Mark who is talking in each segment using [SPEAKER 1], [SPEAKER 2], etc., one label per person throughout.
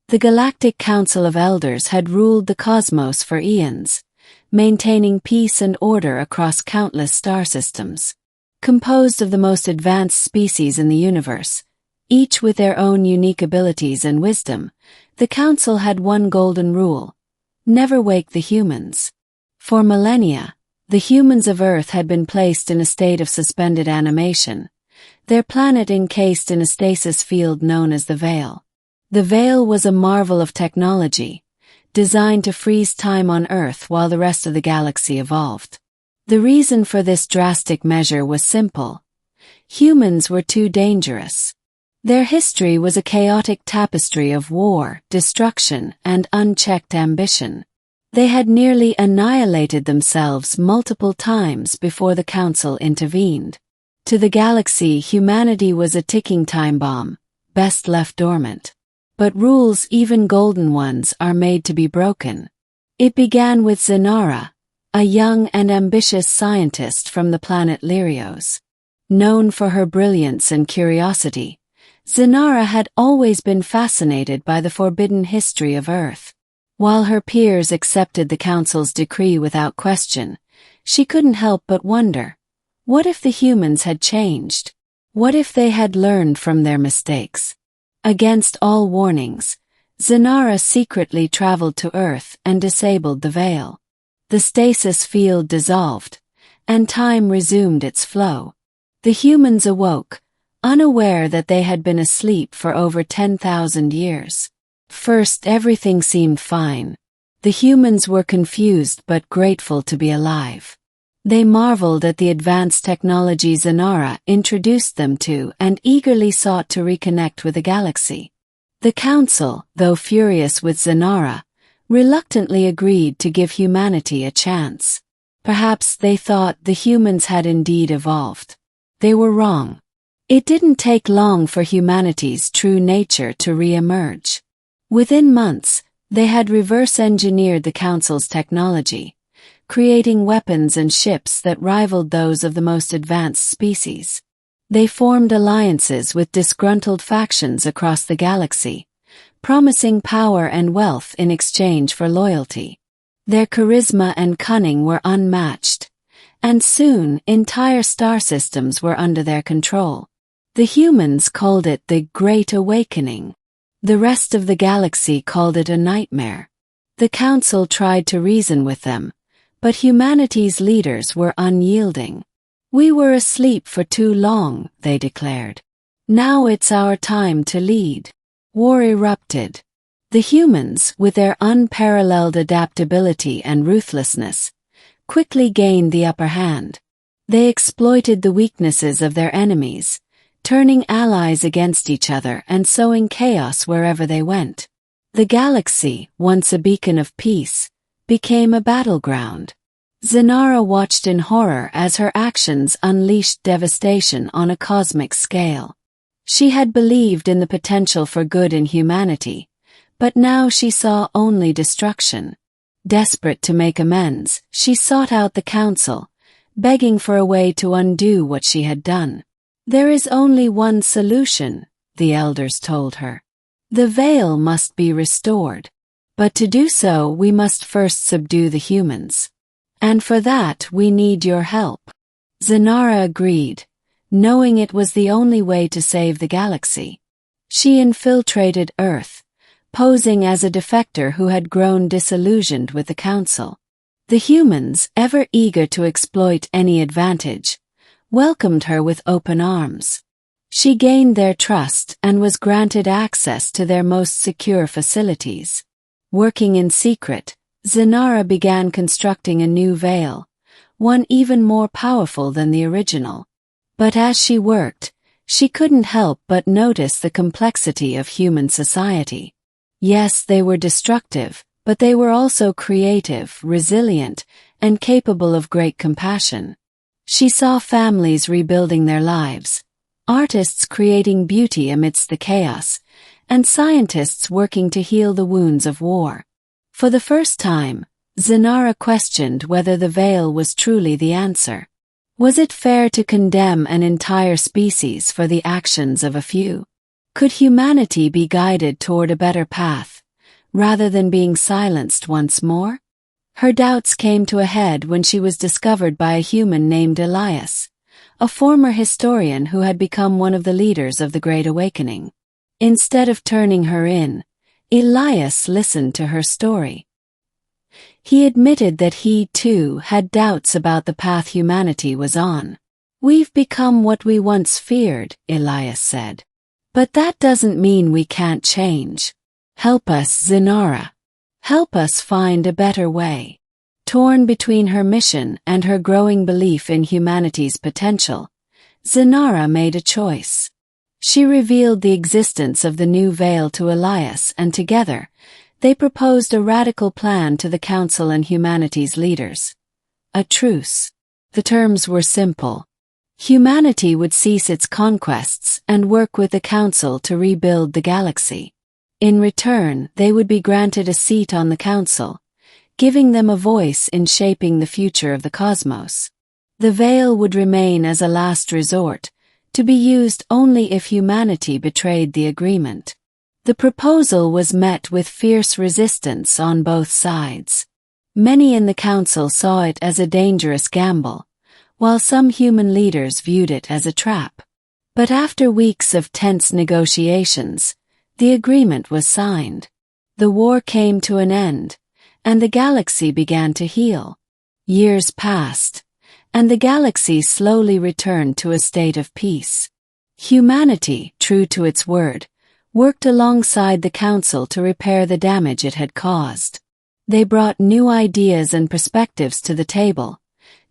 [SPEAKER 1] The Galactic Council of Elders had ruled the cosmos for eons, maintaining peace and order across countless star systems. Composed of the most advanced species in the universe, each with their own unique abilities and wisdom, the Council had one golden rule: never wake the humans. For millennia, the humans of Earth had been placed in a state of suspended animation, their planet encased in a stasis field known as the Veil. The Veil was a marvel of technology, designed to freeze time on Earth while the rest of the galaxy evolved. The reason for this drastic measure was simple: humans were too dangerous. Their history was a chaotic tapestry of war, destruction, and unchecked ambition. They had nearly annihilated themselves multiple times before the Council intervened. To the galaxy, humanity was a ticking time bomb, best left dormant. But rules, even golden ones, are made to be broken. It began with Zynara, a young and ambitious scientist from the planet Lyrios. Known for her brilliance and curiosity, Zynara had always been fascinated by the forbidden history of Earth. While her peers accepted the Council's decree without question, she couldn't help but wonder, what if the humans had changed? What if they had learned from their mistakes? Against all warnings, Zynara secretly traveled to Earth and disabled the Veil. The stasis field dissolved, and time resumed its flow. The humans awoke, unaware that they had been asleep for over 10,000 years. First, everything seemed fine. The humans were confused but grateful to be alive. They marveled at the advanced technology Zynara introduced them to and eagerly sought to reconnect with the galaxy. The Council, though furious with Zynara, reluctantly agreed to give humanity a chance. Perhaps they thought the humans had indeed evolved. They were wrong. It didn't take long for humanity's true nature to re-emerge. Within months, they had reverse-engineered the Council's technology, creating weapons and ships that rivaled those of the most advanced species. They formed alliances with disgruntled factions across the galaxy, promising power and wealth in exchange for loyalty. Their charisma and cunning were unmatched, and soon entire star systems were under their control. The humans called it the Great Awakening. The rest of the galaxy called it a nightmare. The Council tried to reason with them, but humanity's leaders were unyielding. "We were asleep for too long," they declared. "Now it's our time to lead." War erupted. The humans, with their unparalleled adaptability and ruthlessness, quickly gained the upper hand. They exploited the weaknesses of their enemies, turning allies against each other and sowing chaos wherever they went. The galaxy, once a beacon of peace, became a battleground. Zynara watched in horror as her actions unleashed devastation on a cosmic scale. She had believed in the potential for good in humanity, but now she saw only destruction. Desperate to make amends, she sought out the Council, begging for a way to undo what she had done. "There is only one solution," the elders told her. "The Veil must be restored. But to do so, we must first subdue the humans. And for that, we need your help." Zynara agreed, knowing it was the only way to save the galaxy. She infiltrated Earth, posing as a defector who had grown disillusioned with the Council. The humans, ever eager to exploit any advantage, welcomed her with open arms. She gained their trust and was granted access to their most secure facilities. Working in secret, Zynara began constructing a new veil, one even more powerful than the original. But as she worked, she couldn't help but notice the complexity of human society. Yes, they were destructive, but they were also creative, resilient, and capable of great compassion. She saw families rebuilding their lives, artists creating beauty amidst the chaos, and scientists working to heal the wounds of war. For the first time, Zynara questioned whether the Veil was truly the answer. Was it fair to condemn an entire species for the actions of a few? Could humanity be guided toward a better path, rather than being silenced once more? Her doubts came to a head when she was discovered by a human named Elias, a former historian who had become one of the leaders of the Great Awakening. Instead of turning her in, Elias listened to her story. He admitted that he, too, had doubts about the path humanity was on. "We've become what we once feared," Elias said. "But that doesn't mean we can't change. Help us, Zynara. Help us find a better way." Torn between her mission and her growing belief in humanity's potential, Zynara made a choice. She revealed the existence of the new veil to Elias, and together, they proposed a radical plan to the Council and humanity's leaders. A truce. The terms were simple. Humanity would cease its conquests and work with the Council to rebuild the galaxy. In return, they would be granted a seat on the Council, giving them a voice in shaping the future of the cosmos. The veil would remain as a last resort, to be used only if humanity betrayed the agreement. The proposal was met with fierce resistance on both sides. Many in the Council saw it as a dangerous gamble, while some human leaders viewed it as a trap. But after weeks of tense negotiations, the agreement was signed. The war came to an end, and the galaxy began to heal. Years passed, and the galaxy slowly returned to a state of peace. Humanity, true to its word, worked alongside the Council to repair the damage it had caused. They brought new ideas and perspectives to the table,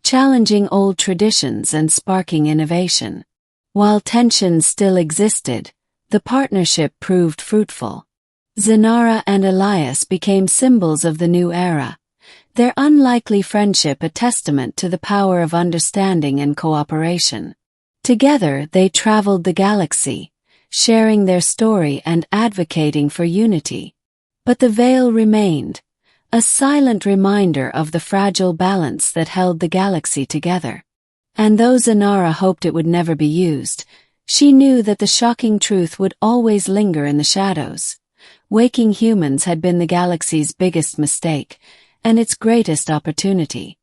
[SPEAKER 1] challenging old traditions and sparking innovation. While tensions still existed, the partnership proved fruitful. Zynara and Elias became symbols of the new era, their unlikely friendship a testament to the power of understanding and cooperation. Together they traveled the galaxy, sharing their story and advocating for unity. But the veil remained, a silent reminder of the fragile balance that held the galaxy together. And though Zynara hoped it would never be used, she knew that the shocking truth would always linger in the shadows. Waking humans had been the galaxy's biggest mistake, and its greatest opportunity.